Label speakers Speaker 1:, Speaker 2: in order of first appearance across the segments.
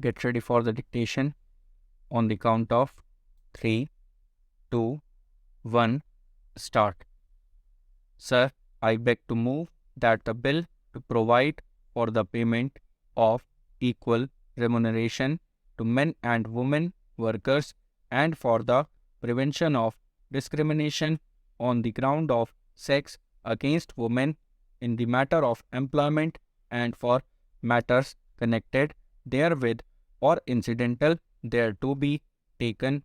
Speaker 1: Get ready for the dictation on the count of 3, 2, 1, start. Sir, I beg to move that the bill to provide for the payment of equal remuneration to men and women workers and for the prevention of discrimination on the ground of sex against women in the matter of employment and for matters connected therewith or incidental thereto be taken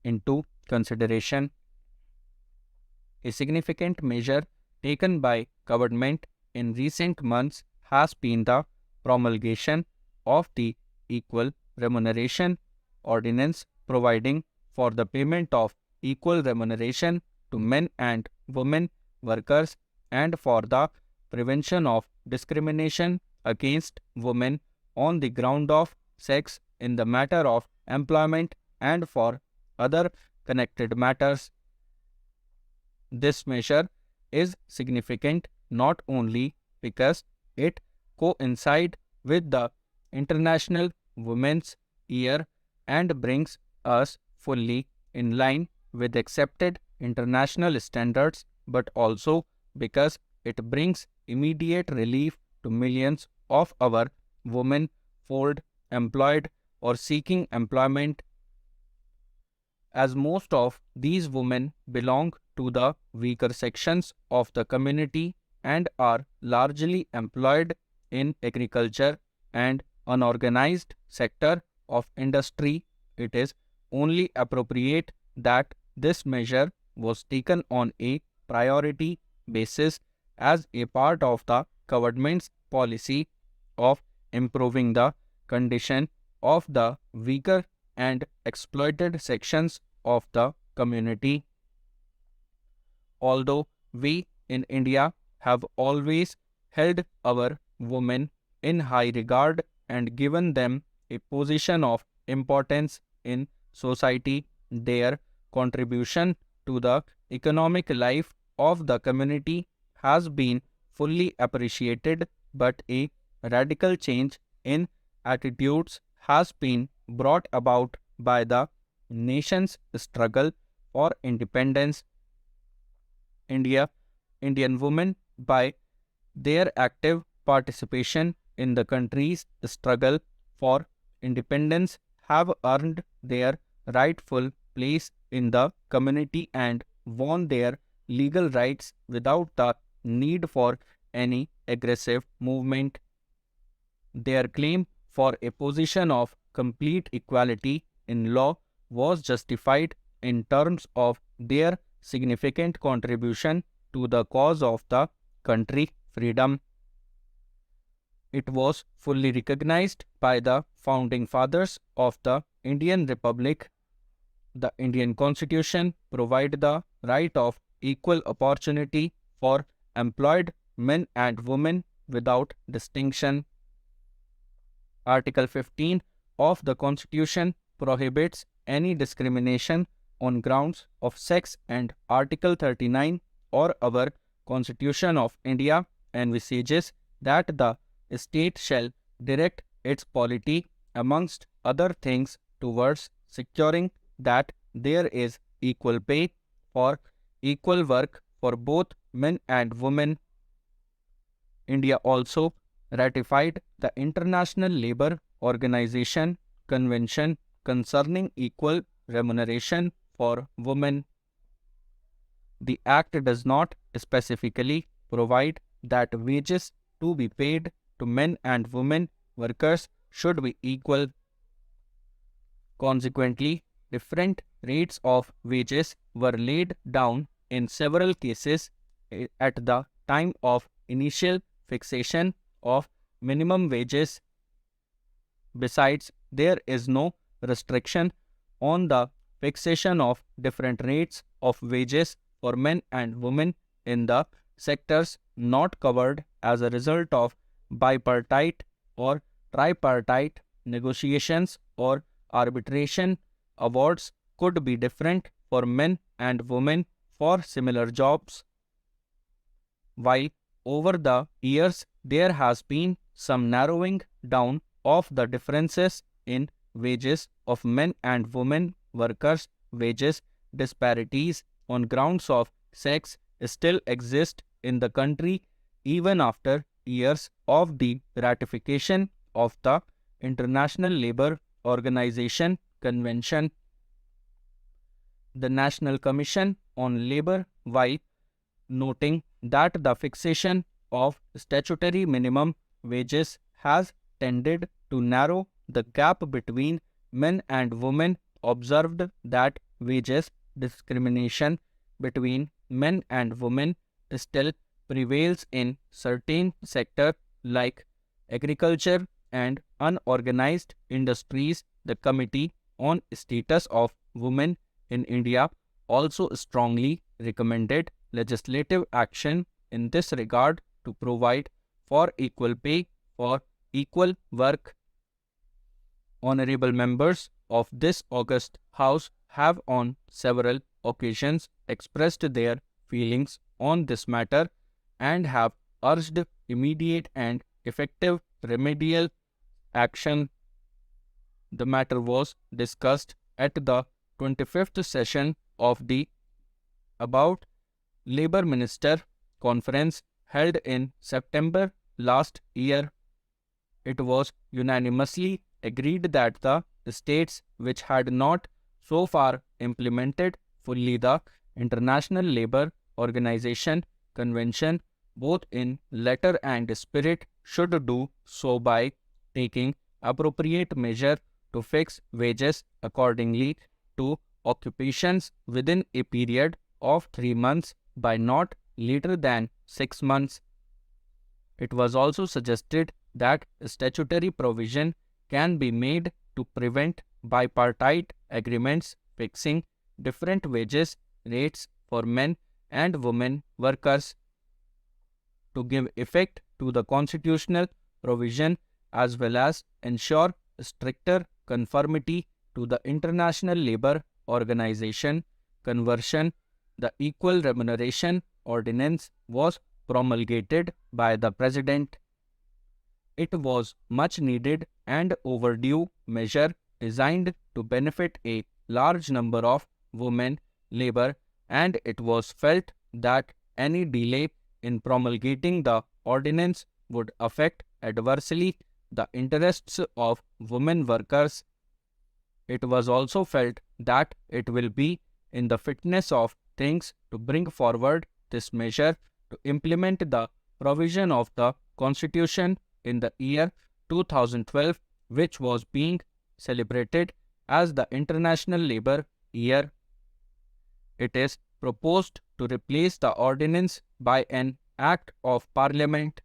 Speaker 1: into consideration. A significant measure taken by government in recent months has been the promulgation of the Equal Remuneration Ordinance providing for the payment of equal remuneration to men and women workers and for the prevention of discrimination against women on the ground of sex in the matter of employment and for other connected matters. This measure is significant not only because it coincides with the International Women's Year and brings us fully in line with accepted international standards, but also because it brings immediate relief to millions of our women folk employed or seeking employment, as most of these women belong to the weaker sections of the community and are largely employed in agriculture and unorganized sector of industry. It is only appropriate that this measure was taken on a priority basis as a part of the government's policy of improving the condition of the weaker and exploited sections of the community. Although we in India have always held our women in high regard and given them a position of importance in society, their contribution to the economic life of the community has been fully appreciated, but a radical change in attitudes has been brought about by the nation's struggle for independence. Indian women, by their active participation in the country's struggle for independence, have earned their rightful place in the community and won their legal rights without the need for any aggressive movement. Their claim for a position of complete equality in law was justified in terms of their significant contribution to the cause of the country freedom. It was fully recognized by the founding fathers of the Indian Republic. The Indian Constitution provides the right of equal opportunity for employed men and women without distinction. Article 15 of the Constitution prohibits any discrimination on grounds of sex, and Article 39 or our Constitution of India envisages that the state shall direct its polity, amongst other things, towards securing that there is equal pay for equal work for both men and women. India also ratified the International Labour Organization Convention concerning equal remuneration for women. The Act does not specifically provide that wages to be paid to men and women workers should be equal. Consequently, different rates of wages were laid down in several cases at the time of initial fixation of minimum wages. Besides, there is no restriction on the fixation of different rates of wages for men and women in the sectors not covered as a result of bipartite or tripartite negotiations or arbitration. Awards could be different for men and women for similar jobs. While over the years there has been some narrowing down of the differences, in wages of men and women workers. Wages disparities on grounds of sex still exist in the country even after years of the ratification of the International Labour Organization Convention. The National Commission on Labour, while noting that the fixation of statutory minimum wages has tended to narrow the gap between men and women, observed that wages discrimination between men and women still prevails in certain sectors like agriculture and unorganized industries. The Committee on Status of Women in India also strongly recommended legislative action in this regard to provide for equal pay for equal work. Honorable members of this august House have on several occasions expressed their feelings on this matter and have urged immediate and effective remedial action. The matter was discussed at the 25th session of the About Labour Minister Conference held in September last year. It was unanimously agreed that the states which had not so far implemented fully the International Labour Organization Convention, both in letter and spirit, should do so by taking appropriate measure to fix wages accordingly to occupations within a period of 3 months by not later than 6 months. It was also suggested that statutory provision can be made to prevent bipartite agreements fixing different wages rates for men and women workers. To give effect to the constitutional provision as well as ensure stricter conformity to the International Labour Organization Convention, the Equal Remuneration Ordinance was promulgated by the President. It was much needed and overdue measure designed to benefit a large number of women labor, and it was felt that any delay in promulgating the ordinance would affect adversely the interests of women workers. It was also felt that it will be in the fitness of things to bring forward this measure to implement the provision of the Constitution in the year 2012, which was being celebrated as the International Labour Year. It is proposed to replace the ordinance by an Act of Parliament.